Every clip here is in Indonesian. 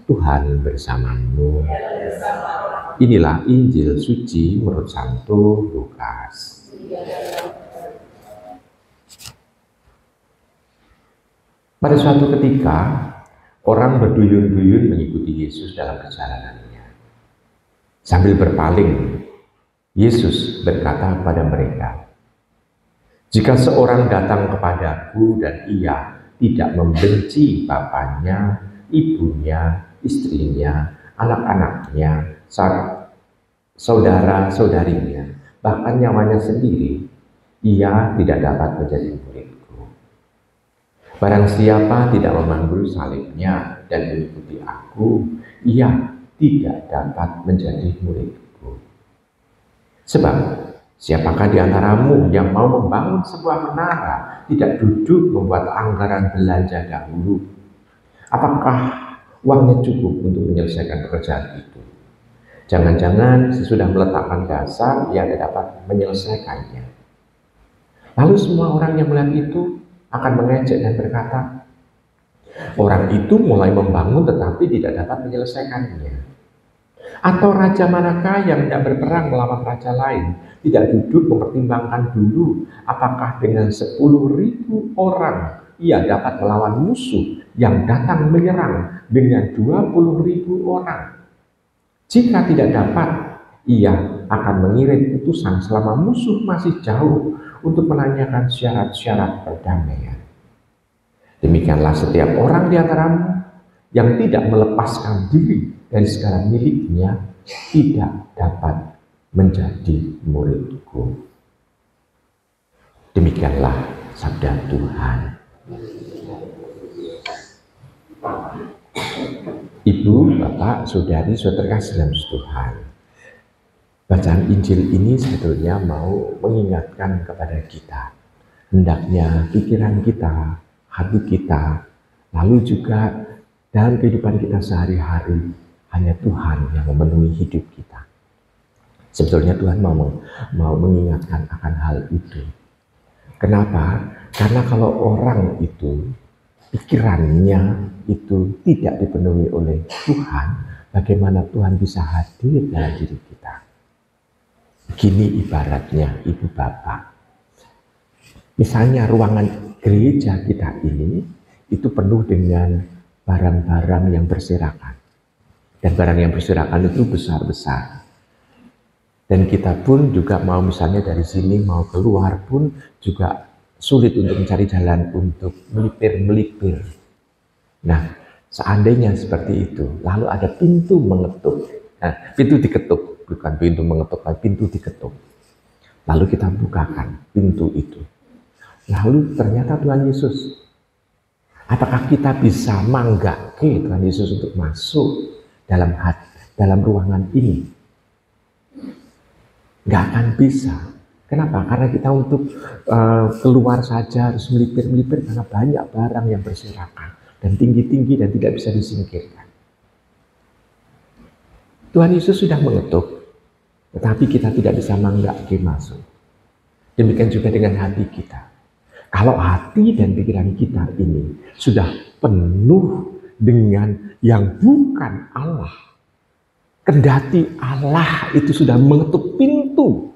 Tuhan bersamamu. Inilah Injil suci menurut Santo Lukas. Pada suatu ketika, orang berduyun-duyun mengikuti Yesus dalam perjalanannya. Sambil berpaling, Yesus berkata kepada mereka, "Jika seorang datang kepadaku dan ia tidak membenci bapaknya, ibunya, istrinya, anak-anaknya, saudara-saudarinya, bahkan nyawanya sendiri, ia tidak dapat menjadi muridku. Barang siapa tidak memanggul salibnya dan mengikuti aku, ia tidak dapat menjadi muridku. Sebab siapakah di antaramu yang mau membangun sebuah menara tidak duduk membuat anggaran belanja dahulu? Apakah uangnya cukup untuk menyelesaikan pekerjaan itu? Jangan-jangan sesudah meletakkan dasar ia tidak dapat menyelesaikannya." Lalu semua orang yang melihat itu akan mengejek dan berkata, "Orang itu mulai membangun tetapi tidak dapat menyelesaikannya." Atau raja manakah yang tidak berperang melawan raja lain tidak duduk mempertimbangkan dulu apakah dengan 10.000 orang ia dapat melawan musuh yang datang menyerang dengan 20.000 orang? Jika tidak dapat, ia akan mengirim utusan selama musuh masih jauh untuk menanyakan syarat-syarat perdamaian. Demikianlah setiap orang di antaramu yang tidak melepaskan diri dari segala miliknya tidak dapat menjadi muridku. Demikianlah sabda Tuhan. Ibu, Bapak, Saudari, saudara kasih dalam Tuhan. Bacaan Injil ini sebetulnya mau mengingatkan kepada kita. Hendaknya pikiran kita, hati kita, lalu juga dalam kehidupan kita sehari-hari, hanya Tuhan yang memenuhi hidup kita. Sebetulnya Tuhan mau mengingatkan akan hal itu. Kenapa? Karena kalau orang itu pikirannya itu tidak dipenuhi oleh Tuhan, bagaimana Tuhan bisa hadir dalam diri kita? Begini ibaratnya, Ibu Bapak. Misalnya ruangan gereja kita ini itu penuh dengan barang-barang yang berserakan. Dan barang yang berserakan itu besar-besar. Dan kita pun juga mau misalnya dari sini mau keluar pun juga sulit untuk mencari jalan untuk melipir-melipir. Nah, seandainya seperti itu, lalu ada pintu mengetuk. Nah, pintu diketuk, bukan pintu mengetuk, tapi pintu diketuk. Lalu kita bukakan pintu itu. Lalu ternyata Tuhan Yesus. Apakah kita bisa manggake Tuhan Yesus untuk masuk dalam ruangan ini? Nggak akan bisa. Kenapa? Karena kita untuk keluar saja harus melipir-melipir karena banyak barang yang berserakan dan tinggi-tinggi dan tidak bisa disingkirkan. Tuhan Yesus sudah mengetuk, tetapi kita tidak bisa manggake masuk. Demikian juga dengan hati kita. Kalau hati dan pikiran kita ini sudah penuh dengan yang bukan Allah, kendati Allah itu sudah mengetuk pintu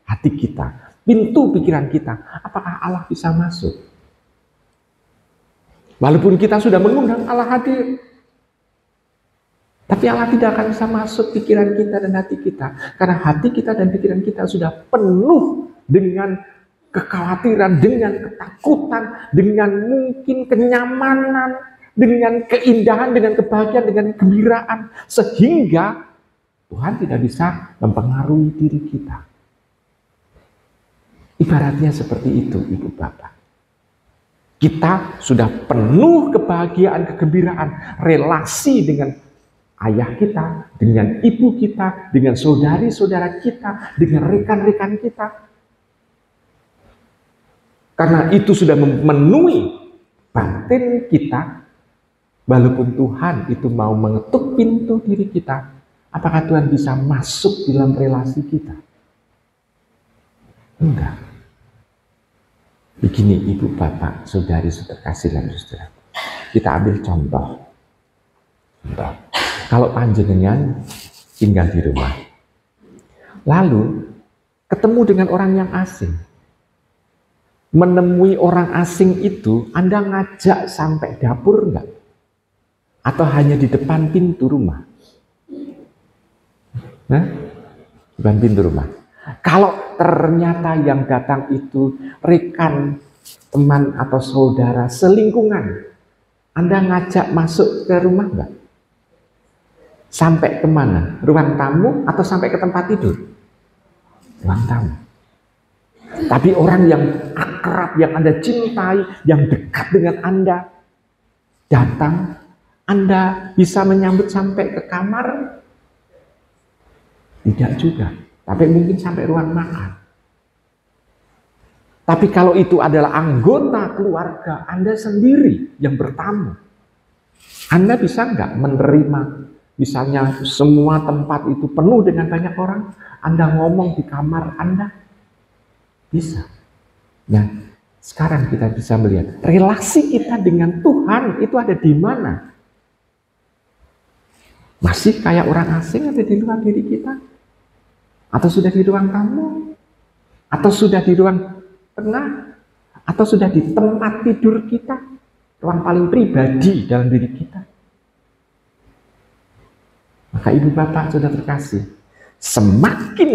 hati kita, pintu pikiran kita, apakah Allah bisa masuk? Walaupun kita sudah mengundang Allah hadir, tapi Allah tidak akan bisa masuk pikiran kita dan hati kita, karena hati kita dan pikiran kita sudah penuh dengan kekhawatiran, dengan ketakutan, dengan mungkin kenyamanan, dengan keindahan, dengan kebahagiaan, dengan kegembiraan, sehingga Tuhan tidak bisa mempengaruhi diri kita. Ibaratnya seperti itu, Ibu Bapak. Kita sudah penuh kebahagiaan, kegembiraan, relasi dengan ayah kita, dengan ibu kita, dengan saudari-saudara kita, dengan rekan-rekan kita. Karena itu sudah memenuhi batin kita, walaupun Tuhan itu mau mengetuk pintu diri kita, apakah Tuhan bisa masuk dalam relasi kita? Enggak. Begini Ibu Bapak, saudari, saudara kasih dan saudara. Kita ambil contoh. Kalau panjenengan tinggal di rumah, lalu ketemu dengan orang yang asing, menemui orang asing itu, Anda ngajak sampai dapur enggak? Atau hanya di depan pintu rumah? Nah, depan pintu rumah. Kalau ternyata yang datang itu rekan, teman atau saudara selingkungan, Anda ngajak masuk ke rumah enggak? Sampai kemana? Ruang tamu atau sampai ke tempat tidur? Ruang tamu. Tapi orang yang akrab, yang Anda cintai, yang dekat dengan Anda, datang, Anda bisa menyambut sampai ke kamar? Tidak juga. Tapi mungkin sampai ruang makan. Tapi kalau itu adalah anggota keluarga Anda sendiri yang bertamu, Anda bisa nggak menerima, misalnya semua tempat itu penuh dengan banyak orang, Anda ngomong di kamar Anda? Bisa. Nah, sekarang kita bisa melihat relasi kita dengan Tuhan itu ada di mana? Masih kayak orang asing ada di luar diri kita? Atau sudah di ruang tamu? Atau sudah di ruang tengah? Atau sudah di tempat tidur kita? Ruang paling pribadi dalam diri kita. Maka ibu bapak sudah terkasih, semakin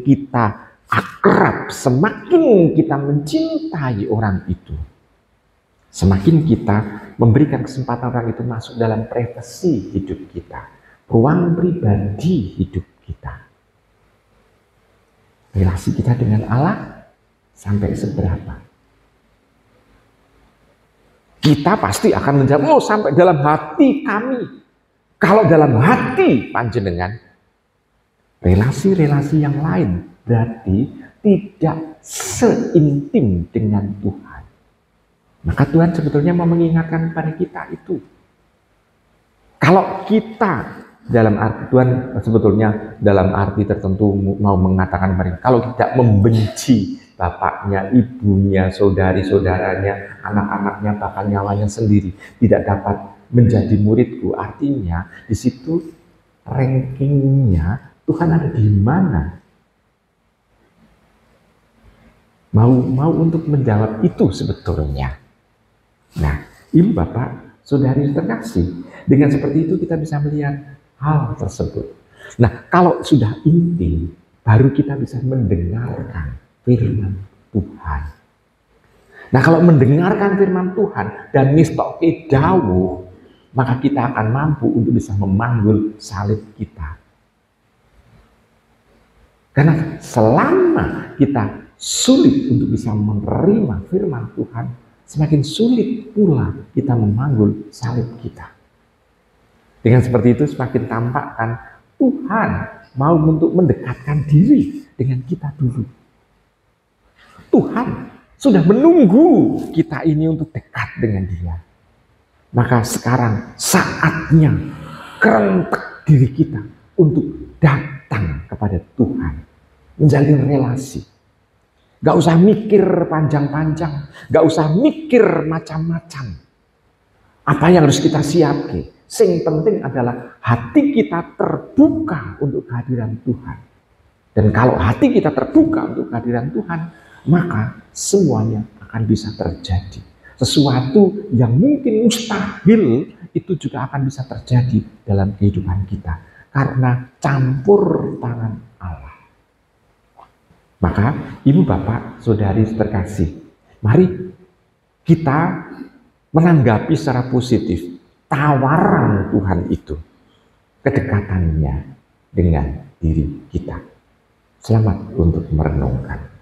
kita akrab, semakin kita mencintai orang itu, semakin kita memberikan kesempatan orang itu masuk dalam privasi hidup kita, ruang pribadi hidup kita. Relasi kita dengan Allah sampai seberapa? Kita pasti akan menjawab, oh sampai dalam hati kami. Kalau dalam hati panjenengan, relasi-relasi yang lain berarti tidak seintim dengan Tuhan. Maka Tuhan sebetulnya mau mengingatkan kepada kita itu. Kalau kita dalam arti, Tuhan sebetulnya dalam arti tertentu mau mengatakan kepada kita, kalau tidak membenci bapaknya, ibunya, saudari-saudaranya, anak-anaknya, bahkan nyawanya sendiri, tidak dapat menjadi muridku. Artinya di situ rankingnya Tuhan ada di mana? Mau untuk menjawab itu sebetulnya. Nah, ibu bapak, saudari terkasih, dengan seperti itu kita bisa melihat hal tersebut. Nah, kalau sudah intim, baru kita bisa mendengarkan firman Tuhan. Nah, kalau mendengarkan firman Tuhan dan nistoke dawuh, maka kita akan mampu untuk bisa memanggul salib kita. Karena selama kita sulit untuk bisa menerima firman Tuhan, semakin sulit pula kita memanggul salib kita. Dengan seperti itu semakin tampakkan Tuhan mau untuk mendekatkan diri dengan kita dulu. Tuhan sudah menunggu kita ini untuk dekat dengan Dia. Maka sekarang saatnya kerentek diri kita untuk datang kepada Tuhan, menjalin relasi. Gak usah mikir panjang-panjang, gak usah mikir macam-macam. Apa yang harus kita siapkan? Yang penting adalah hati kita terbuka untuk kehadiran Tuhan. Dan kalau hati kita terbuka untuk kehadiran Tuhan, maka semuanya akan bisa terjadi. Sesuatu yang mungkin mustahil itu juga akan bisa terjadi dalam kehidupan kita. Karena campur tangan Allah. Maka ibu bapak, saudari terkasih, mari kita menanggapi secara positif tawaran Tuhan itu, kedekatannya dengan diri kita. Selamat untuk merenungkan.